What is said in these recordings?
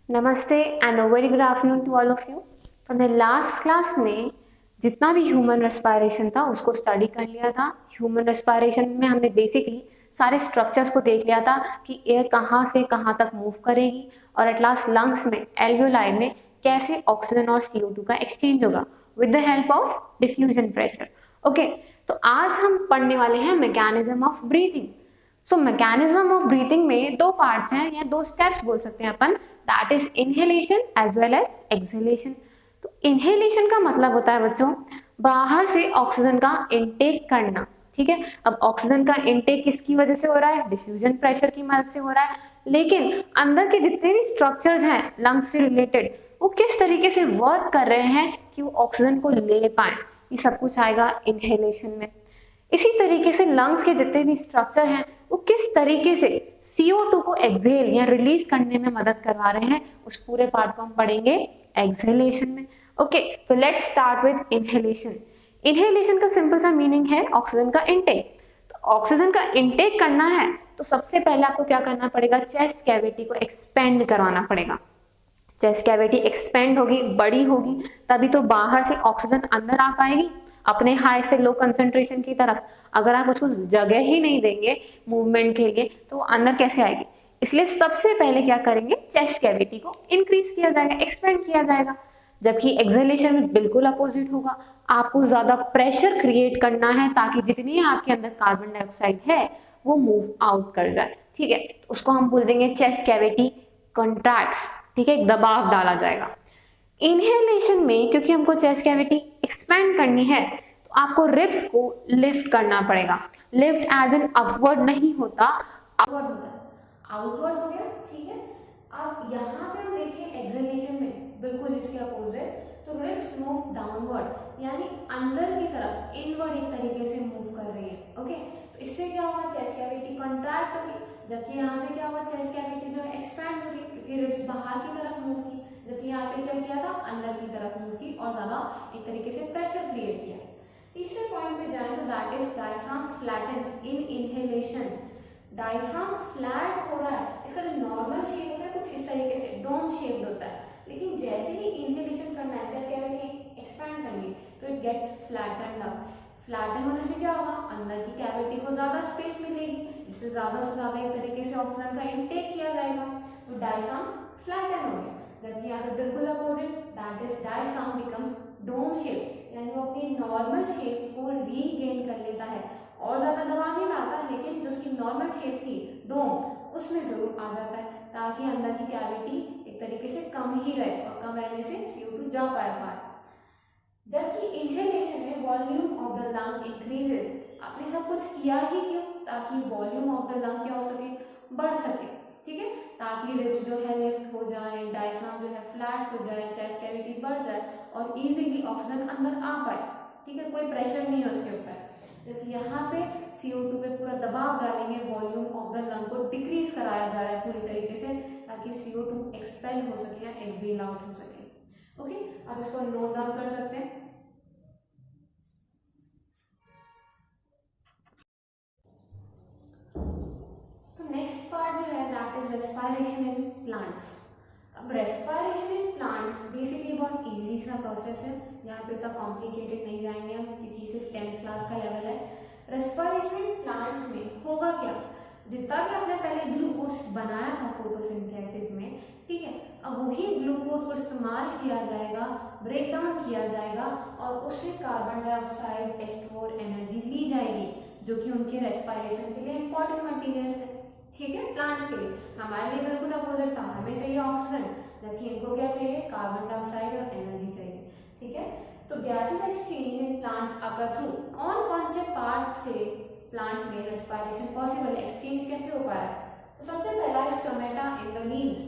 नमस्ते and very good afternoon to all of you. तो हमने लास्ट क्लास में जितना भी ह्यूमन रेस्पिरेशन था उसको स्टडी कर लिया था। ह्यूमन रेस्पिरेशन में हमने बेसिकली सारे स्ट्रक्चर्स को देख लिया था कि एयर कहाँ से कहाँ तक मूव करेगी और एट लास्ट लंग्स में एल्वियोलाई में कैसे ऑक्सीजन और CO2 का एक्सचेंज होगा with the help of diffusion pressure. Okay, तो आज हम पढ़ने वाले हैं mechanism of breathing. So mechanism of breathing में दो पार्ट्स हैं या दो स्टेप्स बोल सकते हैं अपन, that is inhalation as well as exhalation. तो इनहेलेशन का मतलब होता है बच्चों बाहर से ऑक्सीजन का इनटेक करना। ठीक है, अब ऑक्सीजन का इनटेक किसकी वजह से हो रहा है? डिफ्यूजन प्रेशर की मदद से हो रहा है। लेकिन अंदर के जितने भी स्ट्रक्चर्स हैं लंग्स से रिलेटेड वो किस तरीके से वर्क कर रहे हैं कि वो ऑक्सीजन को ले पाए, ये सब कुछ आएगा इनहेलेशन में। इसी तरीके से लंग्स के जितने भी स्ट्रक्चर हैं वो किस तरीके से CO2 को एक्सहेल या रिलीज करने में मदद करवा रहे हैं, उस पूरे पार्ट को हम पढ़ेंगे एक्सहेलेशन में। ओके, तो let's start with inhalation. Inhalation का सिंपल सा मीनिंग है ऑक्सीजन का इनटेक। तो ऑक्सीजन का इनटेक करना है तो सबसे पहले आपको क्या करना पड़ेगा? चेस्ट कैविटी को एक्सपेंड करवाना पड़ेगा। चेस्ट कैविटी एक्सपेंड होगी, बड़ी होगी, तभी तो बाहर से ऑक्सीजन अंदर आ पाएगी अपने हाई से लो कंसंट्रेशन की तरफ। अगर आप उसको जगह ही नहीं देंगे मूवमेंट के लिए तो वो अंदर कैसे आएगी? इसलिए सबसे पहले क्या करेंगे? चेस्ट कैविटी को इंक्रीज किया जाएगा, एक्सपेंड किया जाएगा। जबकि एक्सहेलेशन में बिल्कुल अपोजिट होगा, आपको ज्यादा प्रेशर क्रिएट करना है ताकि जितनी आपके अंदर कार्बन डाइऑक्साइड है वो मूव आउट कर जाए। ठीक है, तो उसको हम बोल देंगे चेस्ट कैविटी कॉन्ट्रैक्ट्स। ठीक है, एक दबाव डाला जाएगा। इनहेलेशन में क्योंकि हमको चेस्ट कैविटी एक्सपेंड करनी है तो आपको रिब्स को लिफ्ट करना पड़ेगा। लिफ्ट एज एन अपवर्ड नहीं होता, आउटवर्ड होता है। आउटवर्ड हो गया, ठीक है। अब यहाँ पे हम देखें एक्सहेलेशन में बिल्कुल इसके अपोजिट, तो रिब्स मूव डाउनवर्ड यानी अंदर की तरफ, इनवर्ड एक तरीके से मूव कर रही है। ओके, तो इससे क्या हुआ? चेस्ट कैविटी कॉन्ट्रैक्ट होगी, जबकि यहाँ पे क्या हुआ? चेस्ट कैविटी जो है एक्सपैंड होगी क्योंकि रिब्स बाहर की तरफ मूव की, जबकि यहाँ पे क्या किया था? अंदर की तरफ मूव की और ज्यादा एक तरीके से प्रेशर क्रिएट किया। तीसरे पॉइंट पे जाएं तो that is diaphragm flattens in inhalation. Diaphragm flat हो रहा है, इसका जो नॉर्मल शेप होता है कुछ इस तरीके से डोम शेप्ड होता है, लेकिन जैसे ही इनहेलेशन करना है, चेस्ट कैविटी एक्सपैंड करनी, तो it gets flattened up. Flatten होने से क्या होगा? अंदर की कैविटी को ज्यादा स्पेस मिलेगी, जिससे ज्यादा से ज्यादा एक तरीके से ऑक्सीजन का इनटेक किया जाएगा, तो डायफ्राम फ्लैटन हो गया। जबकि यहाँ पे बिल्कुल opposite, that is diaphragm becomes dome shape, यानी वो अपनी नॉर्मल शेप को रीगेन कर लेता है और ज्यादा दबाव नहीं डालता, लेकिन जो उसकी नॉर्मल शेप थी डोम, उसमें जरूर आ जाता है ताकि अंदर की कैविटी एक तरीके से कम ही रहे और कम रहने से CO2 जा पाए बाहर। जबकि इनहेलेशन में volume of the lung increases. आपने सब कुछ किया ही क्यों? ताकि वॉल्यूम ऑफ द लंग क्या हो सके? बढ़ सके। ठीक है, ताकि रिब्स जो है लिफ्ट हो जाए, डायफ्राम जो है फ्लैट हो जाए, चेस्ट कैविटी बढ़ जाए और इजीली ऑक्सीजन अंदर आ पाए। ठीक है, कोई प्रेशर नहीं है उसके ऊपर। जबकि यहाँ पे CO2 पे पूरा दबाव डालेंगे, वॉल्यूम ऑफ द लंग को डिक्रीज कराया जा रहा है पूरी तरीके से ताकि CO2 एक्सपेल हो सके या एक्सहेल आउट हो सके। ओके, आप इसको नोट डाउन कर सकते हैं। तो नेक्स्ट पार्ट जो है that is respiration in plants. अब रेस्पिरेशन इन प्लांट्स बेसिकली बहुत इजी सा प्रोसेस है, यहाँ पे इतना कॉम्प्लिकेटेड नहीं जाएंगे हम क्योंकि सिर्फ 10th क्लास का लेवल है। रेस्पिरेशन इन प्लांट्स में होगा क्या? जितना भी आपने पहले ग्लूकोज बनाया था फोटोसिंथेसिस में, ठीक है, अब वही ग्लूकोज को इस्तेमाल किया जाएगा, ब्रेक डाउन किया जाएगा और उससे कार्बन डाइऑक्साइड H2 एनर्जी ली जाएगी जो कि उनके रेस्पिरेशन के लिए इंपॉर्टेंट मटेरियल्स है। ठीक है, प्लांट्स के लिए। हमारे लिए बिल्कुल अपोजिट था, हमें चाहिए ऑक्सीजन, जबकि इनको क्या चाहिए? कार्बन डाइऑक्साइड और एनर्जी चाहिए। ठीक है, तो gases exchange in plants occur through कौन कौन से पार्ट से प्लांट में रेस्पिरेशन पॉसिबल है, एक्सचेंज कैसे हो पा रहा है? तो सबसे पहला है स्टोमेटा इन द लीव्स।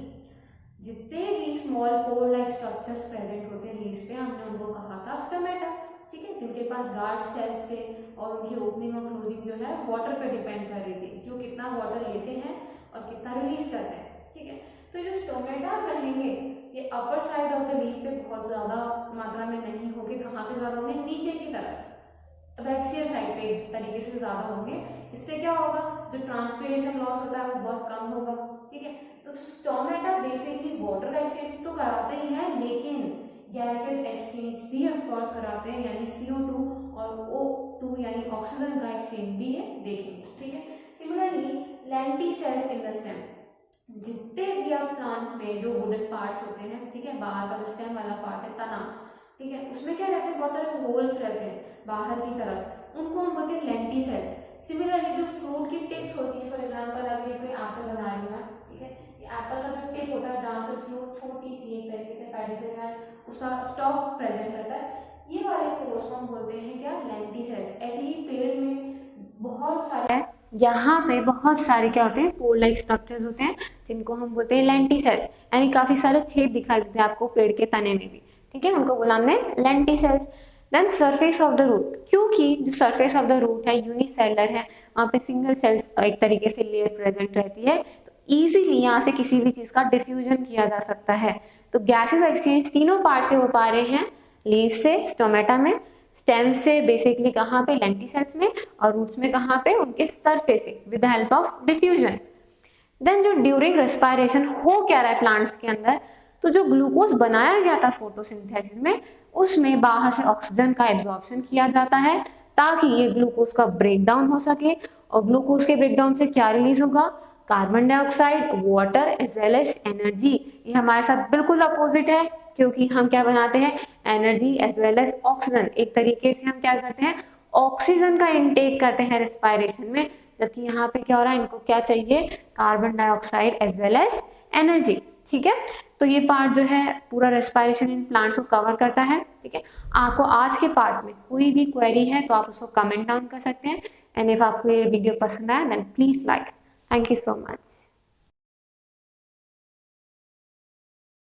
जितने भी small pore like structures present होते हैं लीव्स पे, हमने उनको कहा था स्टोमेटा। ठीक है, जिनके पास गार्ड सेल्स थे और उनकी ओपनिंग और क्लोजिंग जो है वाटर पे डिपेंड कर रही थी कि वो कितना वाटर लेते हैं और कितना रिलीज करते हैं। ठीक है, तो ये जो स्टोमेटास रहेंगे ये upper side of the leaf पे बहुत ज्यादा मात्रा में नहीं होंगे। कहाँ पे ज्यादा होंगे? नीचे की तरफ, बैक्सियल साइड पे इस तरीके से ज्यादा होंगे। इससे क्या होगा? जो ट्रांसपीरेशन लॉस होता है वो बहुत कम होगा। ठीक है। तो स्टोमेटा बेसिकली वाटर का एक्सचेंज तो कराते ही है, लेकिन गैसेस एक्सचेंज भी ऑफ कोर्स कराते हैं, यानी CO2 और O2 यानी ऑक्सीजन का एक्सचेंज भी ये देखेंगे, ठीक है। Similarly lenticels in the stem, जितने भी आप प्लांट में जो वुडन पार्ट्स होते हैं, ठीक है, बाहर का जो स्टेम वाला पार्ट है, तना, ठीक है, उसमें क्या रहते हैं, बहुत सारे होल्स रहते हैं बाहर की तरफ, उनको हम बोलते हैं लेंटिसेल्स। सिमिलरली जो फ्रूट की टिप्स होती है, फॉर एग्जांपल अगर ये कोई एप्पल बना रही हूँ मैं, ठीक है, ये एप्पल का जो टिप होता है जहाँ से उसकी वो छोटी सी एक तरीके से पेडिसल उसका स्टॉक प्रेजेंट रहता है, ये वाले कोर्स को हम बोलते हैं क्या, लेंटिसेल्स। ऐसे ही पेड़ में बहुत सारे, यहाँ पे बहुत सारे क्या होते हैं, पोल लाइक स्ट्रक्चर्स होते हैं जिनको हम बोलते हैं लेंटिसेल, यानी काफी सारे छेद दिखाई देते हैं आपको पेड़ के तने में भी, ठीक है, उनको बोला हमने lenticels. Then surface of the root, क्योंकि जो सरफेस ऑफ द रूट है यूनिसेलर है, वहाँ पे सिंगल सेल्स एक तरीके से लेयर प्रेजेंट रहती है, तो इजीली यहाँ से किसी भी चीज का डिफ्यूजन किया जा सकता है। तो गैसेस एक्सचेंज तीनों पार्ट से हो पा रहे हैं, लीव से स्टोमेटा में, स्टेम से बेसिकली कहाँ पे, लेंटिसेल्स में, और रूट्स में कहाँ पे, उनके surfacing with the help of diffusion. Then जो ड्यूरिंग रेस्पिरेशन हो क्या रहा है प्लांट्स के अंदर, तो जो ग्लूकोज बनाया गया था फोटोसिंथेसिस में, उसमें बाहर से ऑक्सीजन का एब्जॉर्प्शन किया जाता है ताकि ये ग्लूकोज का ब्रेकडाउन हो सके, और ग्लूकोज के ब्रेकडाउन से क्या रिलीज होगा, carbon dioxide, water as well as energy. ये हमारे साथ बिल्कुल अपोजिट है, क्योंकि हम क्या बनाते हैं, energy as well as oxygen. एक तरीके से हम क्या करते हैं, ऑक्सीजन का इनटेक करते हैं रेस्पिरेशन में, जबकि यहाँ पे क्या हो रहा है, इनको क्या चाहिए, carbon dioxide as well as energy, ठीक है। तो ये पार्ट जो है पूरा रेस्पिरेशन इन प्लांट्स को कवर करता है, ठीक है। आपको आज के पार्ट में कोई भी क्वेरी है तो आप उसको कमेंट डाउन कर सकते हैं, एंड इफ आपको ये वीडियो पसंद आया then please like. Thank you so much.